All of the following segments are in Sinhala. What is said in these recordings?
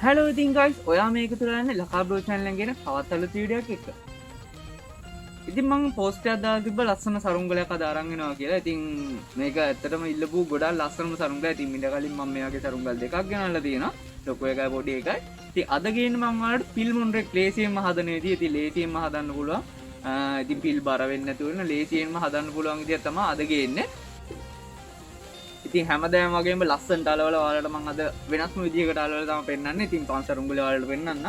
Hello ඉතින් guys ඔයා මේක තුලන්නේ ලකා බ්‍රෝ channel එකෙන් ගෙන තවත් අලුත් වීඩියෝ එකක් එක්ක. ඉතින් මම පෝස්ට් එකක් දාලා තිබ්බ ලස්සන සරුංගලයක් අද අරන් එනවා කියලා. ඉතින් මේක ඇත්තටම ඉල්ලපු ගොඩාක් ලස්සනම සරුංගලයක්. ඉතින් ඊට කලින් මම මේ වගේ සරුංගල් දෙකක් ගෙනල්ලා තියෙනවා. ලොකු එකයි පොඩි එකයි. ඉතින් අද ගේන්නේ මම ඔයාලට ෆිල්ම් මොන්රෙක් ලේසියෙන්ම හදන විදිය. ඉතින් ලේසියෙන්ම හදන්න පුළුවන්. ඉතින් පිල් බර වෙන්නේ නැතුව වෙන ලේසියෙන්ම හදන්න පුළුවන් විදිය තමයි අද ගේන්නේ. ඉතින් හැමදාම වගේම ලස්සනට අලවල ඔයාලට මම අද වෙනස්ම විදියකට අලවල තමයි පෙන්නන්නේ. ඉතින් පන්සරුංගල ඔයාලට පෙන්නන්න.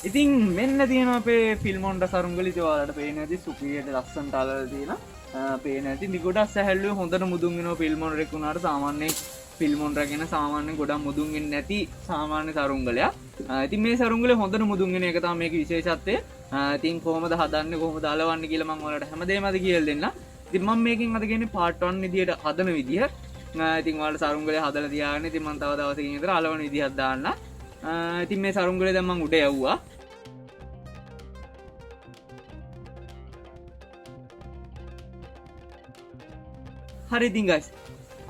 ඉතින් මෙන්න තියෙනවා අපේ ෆිල්ම් මොන්ඩ සරුංගල. ඉතින් ඔයාලට පේන්නේ නැති සුපිරියට ලස්සනට අලවල තියෙනවා. පේන්නේ නැති ඉතින් ගොඩක් සැහැල්ලුවේ හොඳට මුදුන් වෙනවා ෆිල්ම් මොන්ඩරෙක් වුණාට සාමාන්‍යයෙන් ෆිල්ම් මොන්ඩර කියන සාමාන්‍යයෙන් ගොඩක් මුදුන් වෙන්නේ නැති සාමාන්‍ය සරුංගලයක්. ඉතින් මේ සරුංගලේ හොඳට මුදුන් වෙන එක තමයි මේකේ විශේෂත්වය. ඉතින් කොහොමද හදන්නේ කොහොමද අලවන්නේ කියලා මම ඔයාලට හැමදේම අද කියලා දෙන්න. ඉතින් මම මේකෙන් අද කියන්නේ part 1 විදියට හදන විදිය. ඉතින් ඔයාලට සරුංගලේ හදලා තියාගෙන ඉතින් මම තව දවසකින් විතර අලවන විදියක් දාන්න. ඉතින් මේ සරුංගලේ දැන් මම උඩ යවුවා. හරි ඉතින් guys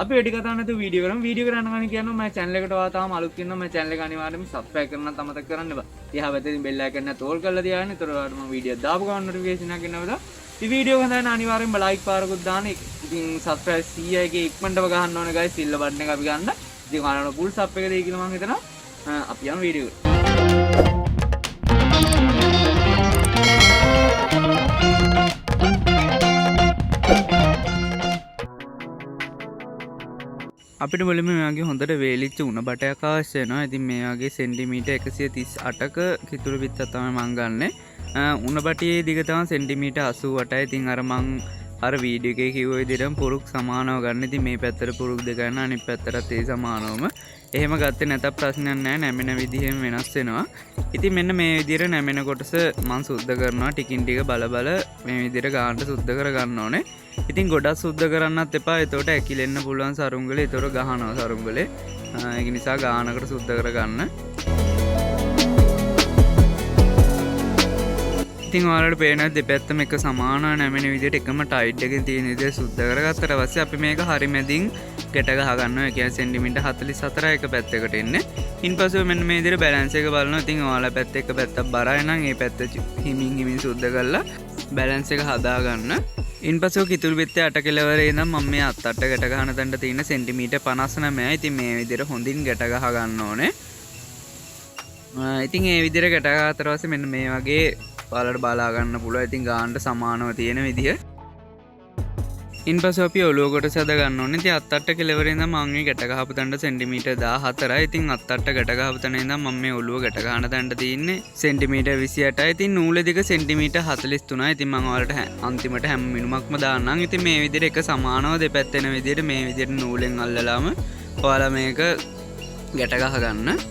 අපි වැඩි කතා නැතුව වීඩියෝ කරමු. වීඩියෝ කරන්න කලින් කියනවා මගේ channel එකට ඔයා තාම අලුත් කෙනා මගේ channel එක අනිවාර්යයෙන්ම subscribe කරන්නත් අමතක කරන්න එපා. එහා පැත්තේ bell icon එක තෝල් කරලා තියාගන්න. ඒතර ඔයාලට මම වීඩියෝ දාපු ගමන් notification එකක් එනවා. මේ වීඩියෝ එක හඳන අනිවාර්යෙන්ම like පාරකුත් දාන්න. ඉතින් subscribe 100 එකේ ඉක්මනටම ගහන්න ඕනේ guys. සිල්ල බටන් එක අපි ගන්න. ඉතින් ඔයාලට full sub එක දෙයි කියලා මම හිතනවා. අපි යමු වීඩියෝ එකට. අපිට මුලින්ම මේ වගේ හොඳට වේලිච්ච උණ බටයක් අවශ්‍ය වෙනවා. ඉතින් මේ වගේ සෙන්ටිමීටර් 138ක කිතුළු පිටක් තමයි මම ගන්නෙ. උණ බටියේ දිග තමයි සෙන්ටිමීටර් 88යි. ඉතින් අර මං අර වීඩියෝ එකේ කිව්ව විදිහටම පුරුක් සමානව ගන්න. ඉතින් මේ පැත්තට පුරුක් දෙක ගන්න අනිත් පැත්තටත් ඒ සමානවම. එහෙම ගත්තේ නැතත් ප්‍රශ්නයක් නැහැ. නැමෙන විදිහෙම වෙනස් වෙනවා. ඉතින් මෙන්න මේ විදිහට නැමෙන කොටස මම සුද්ධ කරනවා. ටිකින් ටික බල මේ විදිහට ගානට සුද්ධ කර ගන්න ඕනේ. ඉතින් ගොඩක් සුද්ධ කරන්නත් එපා. එතකොට ඇකිලෙන්න පුළුවන් සරුංගලේ. එතකොට ගහනවා සරුංගලේ. ඒක නිසා ගානකට සුද්ධ කරගන්න. ඉතින් ඔයාලට පේන දෙපැත්තම එක සමානව නැමෙන විදිහට එකම ටයිට් එකකින් තියෙන විදිහට සුද්ධ කරගත්තට පස්සේ අපි මේක හරි මැදින් ගැට ගහ ගන්නවා. ඒ කියන්නේ සෙන්ටිමීටර් 44 එක පැත්තකට එන්නේ. ඉන්පස්සේ මෙන්න මේ විදිහට බැලන්ස් එක බලනවා. ඉතින් ඔයාලා පැත්ත එක පැත්තක් බරයි නම් ඒ පැත්ත හිමින් සුද්ධ කරලා බැලන්ස් එක හදා ගන්න. ඉන්පස්සේ කිතුල් බෙත්තේ අට කෙලවරේ ඉඳන් මම මේ අත් අට ගැට ගන්න තැනට තියෙන සෙන්ටිමීටර් 59යි. ඉතින් මේ විදිහට හොඳින් ගැට ගහ ගන්න ඕනේ. ඉතින් මේ විදිහට ගැට ගහතර පස්සේ මෙන්න මේ වගේ ඔයාලට බලා ගන්න පුළුවන්. ඉතින් ගානට සමානව තියෙන විදිය. ඉන්පස්සේ අපි ඔලුව කොටස හද ගන්න ඕනේ. ඉතින් අත් අට කෙලවරේ ඉඳන් මම මේ ගැට ගහපු තැනට සෙන්ටිමීටර් 14යි. ඉතින් අත් අට ගැට ගහපු තැන ඉඳන් මම මේ ඔලුව ගැට ගන්න තැනට තියෙන්නේ සෙන්ටිමීටර් 28යි. ඉතින් නූල දිග සෙන්ටිමීටර් 43යි. ඉතින් මම ඔයාලට අන්තිමට හැම මිනුමක්ම දාන්නම්. ඉතින් මේ විදිහට එක සමානව දෙපැත්ත වෙන විදිහට මේ විදිහට නූලෙන් අල්ලලාම ඔයාලා මේක ගැට ගහ ගන්න.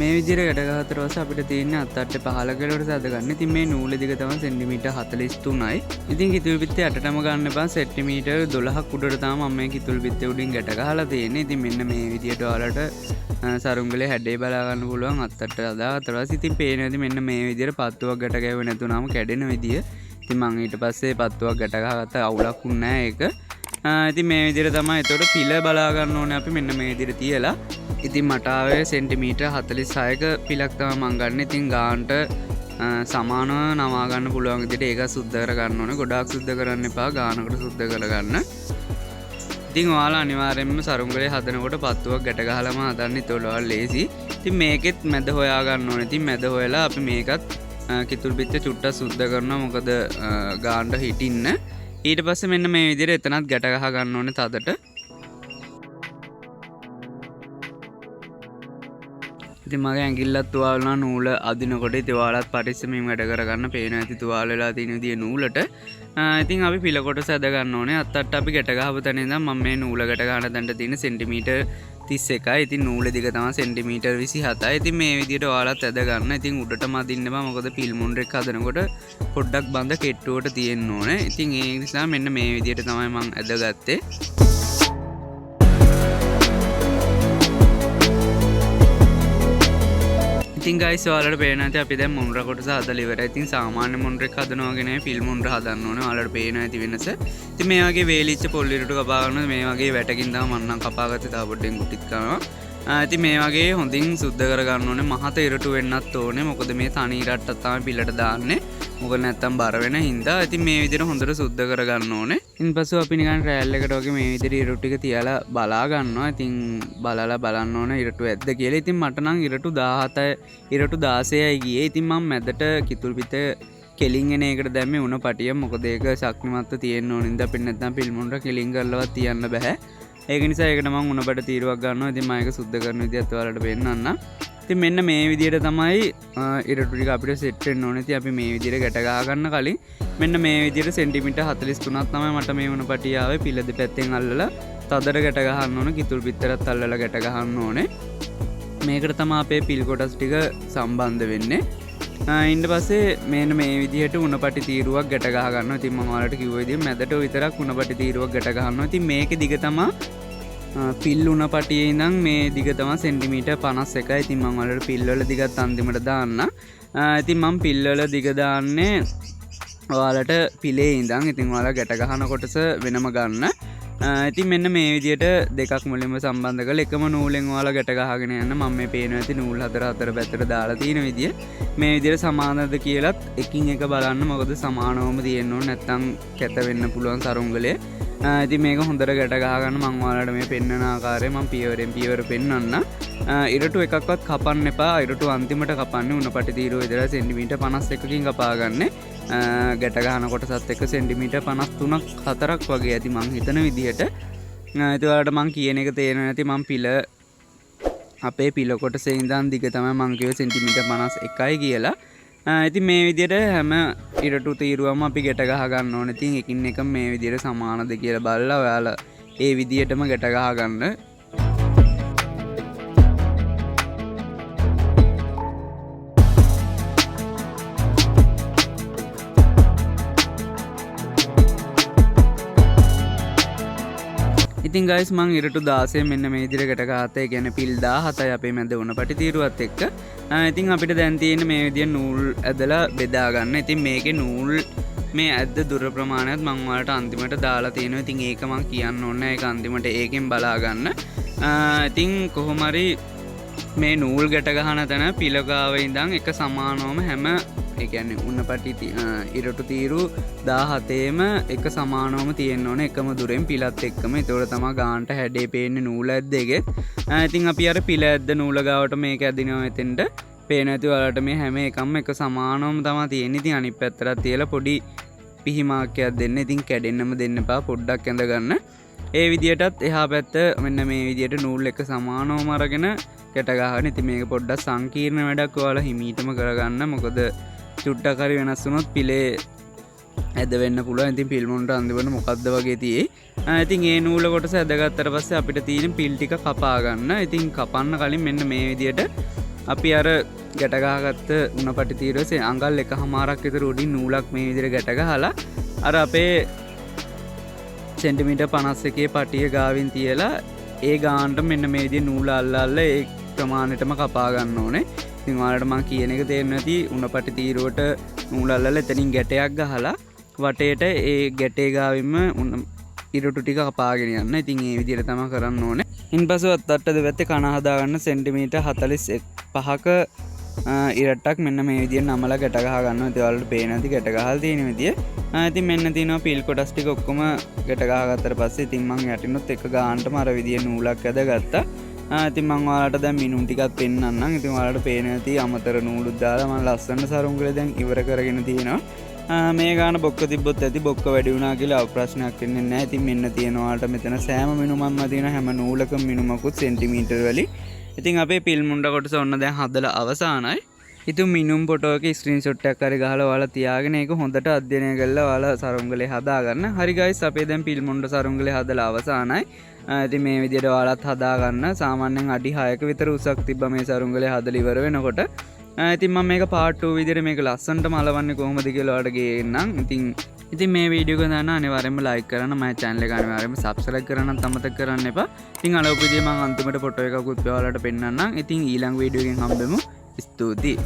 මේ විදිහට ගැට ගහතර පස්සේ අපිට තියෙන්නේ අත් අට 15 කෙලවරට සාද ගන්න. ඉතින් මේ නූල දිග තමයි සෙන්ටිමීටර් 43යි. ඉතින් කිතුල් පිටේ අටටම ගන්න එපා. සෙන්ටිමීටර් 12ක් උඩට තමයි මම මේ කිතුල් පිටේ උඩින් ගැට ගහලා තියෙන්නේ. ඉතින් මෙන්න මේ විදිහට ඔයාලට සරුංගලේ හැඩේ බලා ගන්න පුළුවන් අත් අට අදාතර පස්සේ ඉතින් පේනවාද මෙන්න මේ විදිහට පත්තුවක් ගැට ගැහුවේ නැතුනම කැඩෙන විදිය. ඉතින් මම ඊට පස්සේ පත්තුවක් ගැට ගහගත්ත අවුලක් වුණේ නැහැ ඒක. ඉතින් මේ විදිහට තමයි එතකොට පිළ බලා ගන්න ඕනේ අපි මෙන්න මේ විදිහට තියලා. ඉතින් මට ආවේ සෙන්ටිමීටර් 46ක පිලක් තමයි මම ගන්න. ඉතින් ගානට සමානව නවා ගන්න පුළුවන් විදිහට ඒක සුද්ධ කර ගන්න ඕනේ. ගොඩාක් සුද්ධ කරන්න එපා. ගානකට සුද්ධ කරගන්න. ඉතින් ඔයාලා අනිවාර්යයෙන්ම සරුංගලේ හදනකොට පත්තුවක් ගැට ගහලාම හදන්න. ඒක ඔයාලා ලේසි. ඉතින් මේකෙත් මැද හොයා ගන්න ඕනේ. ඉතින් මැද හොයලා අපි මේකත් කිතුල් පිට චුට්ටක් සුද්ධ කරනවා. මොකද ගානට හිටින්න. ඊට පස්සේ මෙන්න මේ විදිහට එතනත් ගැට ගහ ගන්න ඕනේ තදට. ඉතින් මගේ ඇඟිල්ලත් තුවාල වෙනවා නූල අදිනකොට. ඉතින් ඔයාලත් පරිස්සමින් වැඩ කරගන්න. පේන ඇති තුවාල වෙලා තියෙන විදිය නූලට. ඉතින් අපි පිළ කොටස ඇද ගන්න ඕනේ. අත් අට අපි ගැට ගහපු තැන ඉඳන් මම මේ නූල ගැට ගන්න තැනට තියෙන සෙන්ටිමීටර් 31යි. ඉතින් නූල දිග තමයි සෙන්ටිමීටර් 27යි. ඉතින් මේ විදියට ඔයාලත් ඇද ගන්න. ඉතින් උඩටම අදින්න බෑ. මොකද ෆිල්ම් මොන්ඩරෙක් හදනකොට පොඩ්ඩක් බඳ කෙට්ටුවට තියෙන්න ඕනේ. ඉතින් ඒ නිසා මෙන්න මේ විදියට තමයි මම ඇදගත්තේ. ඉතින් ගයිස් ඔයාලට පේනවා ඇති අපි දැන් මුන්ර කොටස හදලා ඉවරයි. ඉතින් සාමාන්‍ය මුන්රෙක් හදනවා වගේ නෙවෙයි ෆිල්ම් මුන්ර හදන්න ඕනේ. ඔයාලට පේනවා ඇති වෙනස. ඉතින් මේ වගේ වේලිච්ච පොල් ඉරටු කපා ගන්න මේ වගේ වැටකින් තමයි මම නම් කපාගත්තේ. තව පොඩ්ඩෙන් කුටිත් කරනවා. ඉතින් මේ වගේ හොඳින් සුද්ධ කර ගන්න ඕනේ. මහත ඉරටු වෙන්නත් ඕනේ. මොකද මේ තනි ඉරට්ටක් තමයි පිළට දාන්නේ. මොකද නැත්තම් බර වෙන හින්දා. ඉතින් මේ විදිහට හොඳට සුද්ධ කර ගන්න ඕනේ. ඉන්පස්සෙ අපි නිකන් ට්‍රයල් එකට වගේ මේ විදිහට ඉරටු ටික තියලා බලා ගන්නවා. ඉතින් බලලා බලන්න ඕනේ ඉරටු ඇද්ද කියලා. ඉතින් මට නම් ඉරටු 17 ඉරටු 16යි ගියේ. ඉතින් මම මැදට කිතුල් පිට කෙලින් එන එකට දැම්මේ උණ පටිය. මොකද ඒක ශක්තිමත්ව තියෙන්න ඕනේ. ඉතින් අපිට නැත්තම් ෆිල්ම් උණට කෙලින් කරලවත් තියන්න බෑ. ඒක නිසා ඒකට මම උණපට තීරුවක් ගන්නවා. ඉතින් මම ඒක සුද්ධ කරන විදිහත් ඔයාලට පෙන්නන්න. ඉතින් මෙන්න මේ විදිහට තමයි ඉරටු ටික අපිට සෙට් වෙන්න ඕනේ. ඉතින් අපි මේ විදිහට ගැට ගහ ගන්න කලින් මෙන්න මේ විදිහට සෙන්ටිමීටර් 43ක් තමයි මට මේ උණපටිය ආවේ. පිළ දෙපැත්තෙන් අල්ලලා තදට ගැට ගහන්න ඕනේ. කිතුල් පිටරත් අල්ලලා ගැට ගහන්න ඕනේ. මේකට තමයි අපේ පිල් කොටස් ටික සම්බන්ධ වෙන්නේ. ඊට පස්සේ මෙන්න මේ විදිහට උණපටි තීරුවක් ගැට ගහ ගන්නවා. ඉතින් මම ඔයාලට කිව්ව විදිහ මැදට විතරක් උණපටි තීරුවක් ගැට ගන්නවා. ඉතින් මේකේ දිග තමයි පිල් උණපටියේ ඉඳන් මේ දිග තමයි සෙන්ටිමීටර් 51යි. ඉතින් මම ඔයාලට පිල් වල දිගත් අන්තිමට දාන්න. ඉතින් මම පිල් වල දිග දාන්නේ ඔයාලට පිලේ ඉඳන්. ඉතින් ඔයාලා ගැට ගහන කොටස වෙනම ගන්න. ඉතින් මෙන්න මේ විදිහට දෙකක් මුලින්ම සම්බන්ධ කරලා එකම නූලෙන් ඔයාලා ගැට ගහගෙන යන්න. මම මේ පේනවා ඇති නූල් හතර පැත්තට දාලා තියෙන විදිය. මේ විදිහට සමානද කියලාත් එකින් එක බලන්න. මොකද සමානවම තියෙන්න ඕනේ. නැත්තම් කැත වෙන්න පුළුවන් සරුංගලේ. ඉතින් මේක හොඳට ගැට ගහ ගන්න. මම ඔයාලට මේ පෙන්වන ආකාරය මම පියවරෙන් පියවර පෙන්වන්න. ඉරටු එකක්වත් කපන්න එපා. ඉරටු අන්තිමට කපන්නේ උණපටි තීරුව විතර සෙන්ටිමීටර් 51කින් කපා ගන්න. ගැට ගහන කොටසත් එක්ක සෙන්ටිමීටර් 53ක් 4ක් වගේ ඇති මං හිතන විදිහට. ඒත් ඔයාලට මං කියන එක තේරෙන්නේ නැති මං පිළ අපේ පිළ කොටසේ ඉඳන් දිග තමයි මං කිව්වේ සෙන්ටිමීටර් 51යි කියලා. ඉතින් මේ විදිහට හැම ඉරටු තීරුවම අපි ගැට ගහ ගන්න ඕනේ. ඉතින් එකින් එක මේ විදිහට සමානද කියලා බලලා ඔයාලා ඒ විදිහටම ගැට ගහ ගන්න. ඉතින් ගයිස් මං ඉරටු 16 මෙන්න මේ විදිහට ගැට ගහත්තා. ඒ කියන්නේ පිල් 17යි අපේ මැද උණපටි තීරුවත් එක්ක. ඉතින් අපිට දැන් තියෙන්නේ මේ විදිහ නූල් ඇදලා බෙදා ගන්න. ඉතින් මේකේ නූල් මේ ඇද්ද දුර ප්‍රමාණයත් මං ඔයාලට අන්තිමට දාලා තියෙනවා. ඉතින් ඒක මං කියන්න ඕනේ. ඒක අන්තිමට ඒකෙන් බලා ගන්න. ඉතින් කොහොම හරි මේ නූල් ගැට ගහන තැන පිළ ගාව ඉඳන් එක සමානවම හැම ඒ කියන්නේ උණපටි ඉරටු තීරු 17ෙම එක සමානවම තියෙන්න ඕනේ. එකම දුරෙන් පිළත් එක්කම. ඒතකොට තමයි ගානට හැඩේ පේන්නේ නූල ඇද්දෙගෙත්. ඉතින් අපි අර පිළ ඇද්ද නූල ගාවට මේක ඇදිනවා එතෙන්ට. පේන ඇති ඔයාලට මේ හැම එකම එක සමානවම තමයි තියෙන්නේ. ඉතින් අනිත් පැත්තට තියලා පොඩි පිහිමාක්කයක් දෙන්න. ඉතින් කැඩෙන්නම දෙන්න එපා. පොඩ්ඩක් ඇඳ ගන්න. ඒ විදියටත් එහා පැත්ත මෙන්න මේ විදියට නූල් එක සමානවම අරගෙන ගැට ගහගෙන. ඉතින් මේක පොඩ්ඩක් සංකීර්ණ වැඩක්. ඔයාලා හිමීටම කරගන්න. මොකද චුට්ටක් හරි වෙනස් වුණොත් පිලේ ඇද වෙන්න පුළුවන්. ඉතින් පිල් මුන්ට අන්තිමට මොකද්ද වගේ තියෙයි. ඉතින් ඒ නූල කොටස ඇදගත්තට පස්සේ අපිට තියෙන පිල් ටික කපා ගන්න. ඉතින් කපන්න කලින් මෙන්න මේ විදියට අපි අර ගැට ගහගත්ත උණපටි තීරුවේ අඟල් 1.5ක් විතර උඩින් නූලක් මේ විදියට ගැට ගහලා අර අපේ සෙන්ටිමීටර් 51 පටිය ගාවින් තියලා ඒ ගානට මෙන්න මේ විදිහේ නූල අල්ලලා ඒ ප්‍රමාණයටම කපා ගන්න ඕනේ. ඉතින් ඔයාලට මම කියන එක තේරෙන්නේ නැති උණපටි තීරුවට නූල අල්ලලා එතනින් ගැටයක් ගහලා වටේට ඒ ගැටේ ගාවින්ම ඉරටු ටික කපාගෙන යන්න. ඉතින් මේ විදිහට තමයි කරන්න ඕනේ. ඉන්පසු අත්තට දෙපැත්තේ කන හදා ගන්න සෙන්ටිමීටර් 45ක ඉරට්ටක් මෙන්න මේ විදිහට නමලා ගැට ගහ ගන්නවා. ඉතින් ඔයාලට පේන ඇති ගැට ගහලා තියෙන විදිය. ඉතින් මෙන්න තියෙනවා පිල් කොටස් ටික ඔක්කොම ගැට ගහගත්තට පස්සේ ඉතින් මම යටිනුත් එක ගානටම අර විදිහේ නූලක් ඇදගත්තා. ඉතින් මම ඔයාලට දැන් මිනුම් ටිකක් පෙන්නන්නම්. ඉතින් ඔයාලට පේන ඇති අමතර නූලුත් දාලා මම ලස්සන සරුංගලේ දැන් ඉවර කරගෙන තියෙනවා. මේ ගාන බොක්ක තිබ්බොත් ඇති බොක්ක වැඩි වුණා කියලා ප්‍රශ්නයක් වෙන්නේ නැහැ. ඉතින් මෙන්න තියෙනවා ඔයාලට මෙතන සෑම මිනුමක්ම තියෙන හැම නූලකම මිනුමකුත් සෙන්ටිමීටර් වලින්. ඉතින් අපේ පිල් මුණ්ඩ කොටස ඔන්න දැන් හදලා අවසానයි. ඉතින් මිනුම් ෆොටෝ එකේ ස්ක්‍රීන්ෂොට් එකක් හරි ගහලා ඔයාලා තියාගෙන ඒක හොඳට අධ්‍යයනය කරලා ඔයාලා සරුංගලේ හදාගන්න. හරි ගයිස් අපේ දැන් පිල් මුණ්ඩ සරුංගලේ හදලා අවසానයි. ඉතින් මේ විදිහට ඔයාලත් හදාගන්න. සාමාන්‍යයෙන් අඩි 6ක විතර උසක් තිබ්බ මේ සරුංගලේ හදලා ඉවර වෙනකොට. ඉතින් මම මේක part 2 විදිහට මේක ලස්සනටම අලවන්නේ කොහොමද කියලා ඔයාලට ගේන්නම්. ඉතින් මේ වීඩියෝ එක දාන්න අනිවාර්යෙන්ම like කරන්න. මගේ channel එක අනිවාර්යෙන්ම subscribe කරන්නත් අමතක කරන්න එපා. ඉතින් අලවපු විදිහේ මම අන්තිමට ෆොටෝ එකකුත් ඔයාලට පෙන්නන්නම්. ඉතින් ඊළඟ වීඩියෝ එකෙන් හම්බෙමු. ස්තුතියි.